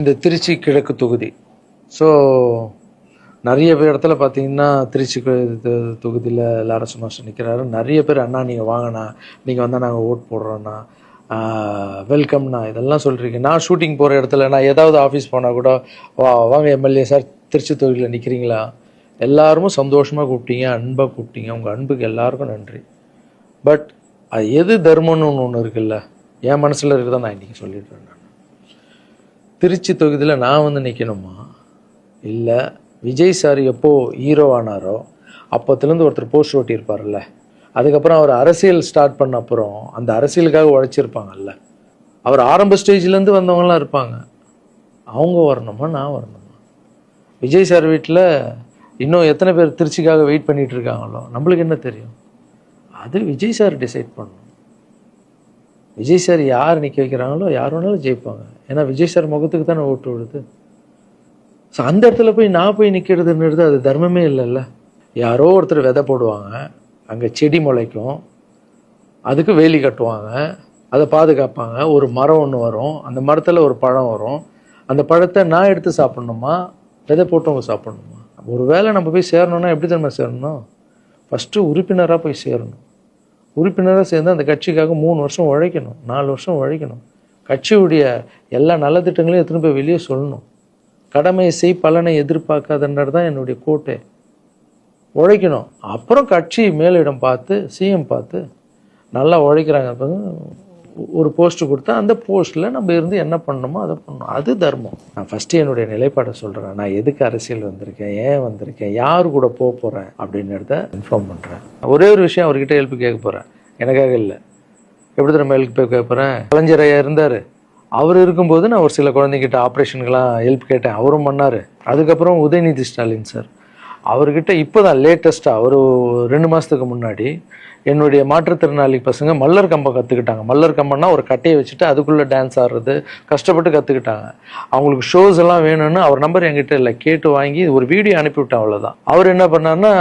இந்த திருச்சி கிழக்கு தொகுதி. ஸோ நிறைய பேர் இடத்துல பார்த்தீங்கன்னா திருச்சி தொகுதியில் லாரன்ஸ் மாஸ்டர் நிற்கிறாரு. நிறைய பேர் அண்ணா நீங்கள் வாங்கண்ணா, நீங்கள் வந்தால் நாங்கள் ஓட் போடுறோண்ணா, வெல்கம்ண்ணா இதெல்லாம் சொல்கிறீங்க. நான் ஷூட்டிங் போகிற இடத்துல நான் ஏதாவது ஆஃபீஸ் போனால் கூட வாங்க எம்எல்ஏ சார் திருச்சி தொகுதியில் நிற்கிறீங்களா, எல்லாரும் சந்தோஷமாக கூப்பிட்டீங்க, அன்பாக கூப்பிட்டீங்க. உங்கள் அன்புக்கு எல்லாருக்கும் நன்றி. பட் அது எது தர்மம்னு ஒன்று இருக்குல்ல, என் மனசில் இருக்குதான் நான் இன்றைக்கி சொல்லிடுறேன். நான் திருச்சி தொகுதியில் நான் வந்து நிற்கணுமா, இல்லை விஜய் சார் எப்போது ஹீரோ ஆனாரோ அப்போத்துலேருந்து ஒருத்தர் போஸ்ட் ஓட்டியிருப்பார்ல, அதுக்கப்புறம் அவர் அரசியல் ஸ்டார்ட் பண்ண அப்புறம் அந்த அரசியலுக்காக உழைச்சிருப்பாங்கல்ல, அவர் ஆரம்ப ஸ்டேஜ்லேருந்து வந்தவங்களாம் இருப்பாங்க, அவங்க வரணுமா நான் வரணுமா? விஜய் சார் வீட்டில் இன்னும் எத்தனை பேர் திருச்சிக்காக வெயிட் பண்ணிகிட்டு இருக்காங்களோ நம்மளுக்கு என்ன தெரியும்? அது விஜய் சார் டிசைட் பண்ணணும். விஜய் சார் யார் நிற்க வைக்கிறாங்களோ யார் வேணாலும் ஜெயிப்பாங்க. ஏன்னா விஜய் சார் முகத்துக்கு தானே ஓட்டு விடுது. ஸோ அந்த இடத்துல போய் நான் போய் நிற்கிறதுன்றது அது தர்மமே இல்லைல்ல. யாரோ ஒருத்தர் விதை போடுவாங்க, அங்கே செடி முளைக்கும், அதுக்கு வேலி கட்டுவாங்க, அதை பாதுகாப்பாங்க, ஒரு மரம் ஒன்று வரும், அந்த மரத்தில் ஒரு பழம் வரும், அந்த பழத்தை நான் எடுத்து சாப்பிட்ணுமா விதை போட்டவங்க சாப்பிட்ணுமா? ஒரு வேளை நம்ம போய் சேரணும்னா எப்படி தெரியுமா சேரணும்? ஃபஸ்ட்டு உறுப்பினராக போய் சேரணும். உறுப்பினராக சேர்ந்து அந்த கட்சிக்காக 3 வருஷம் உழைக்கணும், 4 வருஷம் உழைக்கணும். கட்சியுடைய எல்லா நலத்திட்டங்களையும் எத்தனை போய் வெளியே சொல்லணும். கடமையை செய் பலனை எதிர்பார்க்காதன்றது தான் என்னுடைய கோட்டை. உழைக்கணும். அப்புறம் கட்சி மேலிடம் பார்த்து சிஎம் பார்த்து நல்லா உழைக்கிறாங்க ஒரு போஸ்ட்டு கொடுத்தா அந்த போஸ்ட்டில் நம்ம இருந்து என்ன பண்ணணுமோ அதை பண்ணணும். அது தர்மம். நான் ஃபஸ்ட்டு என்னுடைய நிலைப்பாடை சொல்கிறேன். நான் எதுக்கு அரசியல் வந்திருக்கேன், ஏன் வந்திருக்கேன், யார் கூட போக போகிறேன் அப்படின்றத இன்ஃபார்ம் பண்ணுறேன். ஒரே ஒரு விஷயம் அவர்கிட்ட ஹெல்ப் கேட்க போகிறேன், எனக்காக இல்லை. எப்படி நம்ம ஹெல்ப் கேட்க போகிறேன்? கலைஞர் ஐயா இருந்தார், அவர் இருக்கும்போது நான் ஒரு சில குழந்தைங்கிட்ட ஆப்ரேஷனுக்கெல்லாம் ஹெல்ப் கேட்டேன், அவரும் பண்ணார். அதுக்கப்புறம் உதயநிதி ஸ்டாலின் சார், அவர்கிட்ட இப்போ தான் லேட்டஸ்ட்டாக ஒரு 2 மாதத்துக்கு முன்னாடி என்னுடைய மாற்றுத்திறனாளி பசங்க மல்லர் கம்பம் கற்றுக்கிட்டாங்க. மல்லர் கம்பம்னா ஒரு கட்டையை வச்சுட்டு அதுக்குள்ளே டான்ஸ் ஆடுறது கஷ்டப்பட்டு கற்றுக்கிட்டாங்க. அவங்களுக்கு ஷோஸ் எல்லாம் வேணும்னு அவர் நம்பர் என்கிட்ட இல்லை, கேட்டு வாங்கி ஒரு வீடியோ அனுப்பிவிட்டேன், அவ்வளோதான். அவர் என்ன பண்ணார்னா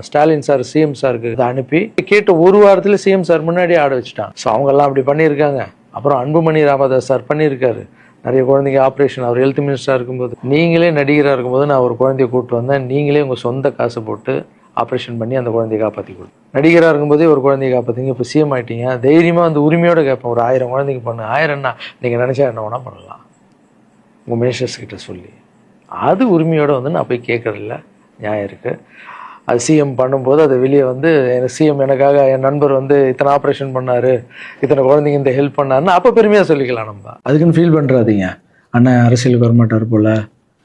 ஸ்டாலின் சார் சிஎம் சாருக்கு இதை அனுப்பி கேட்டு ஒரு வாரத்தில் சிஎம் சார் முன்னாடியே ஆட வச்சுட்டாங்க. ஸோ அவங்கெல்லாம் அப்படி பண்ணியிருக்காங்க. அப்புறம் அன்புமணி ராமதாஸ் சார் பண்ணியிருக்காரு. நிறைய குழந்தைங்க ஆப்ரேஷன், அவர் ஹெல்த் மினிஸ்டராக இருக்கும்போது, நீங்களே நடிகராக இருக்கும்போது நான் ஒரு குழந்தைய கூப்பிட்டு வந்தேன், நீங்களே உங்கள் சொந்த காசை போட்டு ஆப்ரேஷன் பண்ணி அந்த குழந்தைய காப்பாற்றி கொடுத்து. நடிகராக இருக்கும்போதே ஒரு குழந்தைய காப்பாற்றிங்க, இப்போ சிஎம் ஆகிட்டீங்க, தைரியமாக அந்த உரிமையோடு கேட்பேன். ஒரு 1000 குழந்தைங்க பண்ணு, 1000 என்ன நீங்கள் நினச்சா என்ன வேணால் பண்ணலாம் உங்கள் மினிஸ்டர்ஸ் கிட்ட சொல்லி. அது உரிமையோடு வந்து நான் போய் கேட்குறதில்ல, நியாயம் இருக்குது. அது சிஎம் பண்ணும்போது அதை வெளியே வந்து சிஎம் எனக்காக என் நண்பர் வந்து இத்தனை ஆப்ரேஷன் பண்ணார், இத்தனை குழந்தைங்க இந்த ஹெல்ப் பண்ணாருன்னு அப்போ பெருமையாக சொல்லிக்கலாம். நம்ம அதுக்குன்னு ஃபீல் பண்ணுறாதீங்க, அண்ணன் அரசியலுக்கு வரமாட்டார் போல்.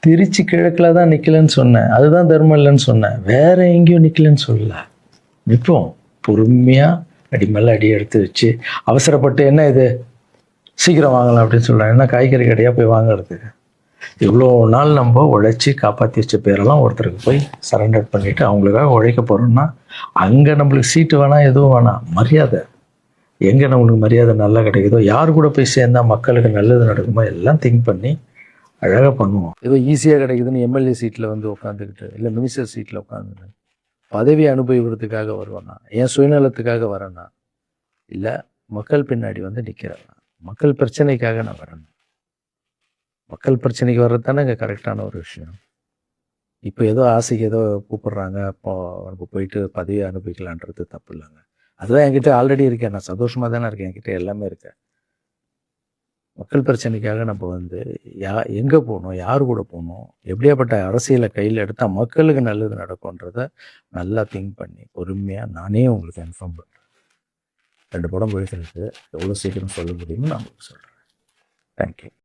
திருச்சி கிழக்கில் தான் நிற்கலன்னு சொன்னேன், அதுதான் தர்மம் இல்லைன்னு சொன்னேன், வேற எங்கேயும் நிற்கலன்னு சொல்லல. நிற்போம் பொறுமையாக, அடி மேலே அடி எடுத்து வச்சு அவசரப்பட்டு என்ன இது சீக்கிரம் வாங்கலாம் அப்படின்னு சொல்கிறேன். என்ன காய்கறி கடையாக போய் வாங்குறதுக்கு? இவ்வளோ நாள் நம்ம உழைச்சி காப்பாற்றி வச்ச பேரெல்லாம் ஒருத்தருக்கு போய் சரண்டர் பண்ணிவிட்டு அவங்களுக்காக உழைக்க போகிறோம்னா அங்கே நம்மளுக்கு சீட்டு வேணாம், எதுவும் வேணாம், மரியாதை. எங்கே நம்மளுக்கு மரியாதை நல்லா கிடைக்குதோ, யார் கூட போய் சேர்ந்தால் மக்களுக்கு நல்லது நடக்குமோ எல்லாம் திங்க் பண்ணி அழகாக பண்ணுவோம். ஏதோ ஈஸியாக கிடைக்குதுன்னு எம்எல்ஏ சீட்டில் வந்து உட்காந்துக்கிட்டு, இல்லை மினிஸ்டர் சீட்டில் உட்காந்துட்டு பதவி அனுபவிக்கிறதுக்காக வருவேன்னா, என் சுயநலத்துக்காக வரேன்னா, இல்லை மக்கள் பின்னாடி வந்து நிற்கிறேன்னா, மக்கள் பிரச்சனைக்காக நான் வரேன். மக்கள் பிரச்சனைக்கு வர்றது தானே இங்கே கரெக்டான ஒரு விஷயம். இப்போ ஏதோ ஆசைக்கு ஏதோ கூப்பிட்றாங்க, அப்போ நம்ம போயிட்டு பதவி அனுபவிக்கலான்றது தப்பு இல்லைங்க. அதுதான் என்கிட்ட ஆல்ரெடி இருக்கேன், நான் சந்தோஷமாக தானே இருக்கேன், என்கிட்ட எல்லாமே இருக்கேன். மக்கள் பிரச்சனைக்காக நம்ம வந்து எங்கே போகணும், யார் கூட போகணும், எப்படியாப்பட்ட அரசியலை கையில் எடுத்தால் மக்களுக்கு நல்லது நடக்கும்ன்றத நல்லா திங்க் பண்ணி பொறுமையாக நானே உங்களுக்கு இன்ஃபார்ம் பண்ணுறேன். 2 படம் போயிட்டு எவ்வளோ சீக்கிரம் சொல்ல முடியும்னு நான் உங்களுக்கு சொல்கிறேன். தேங்க்யூ.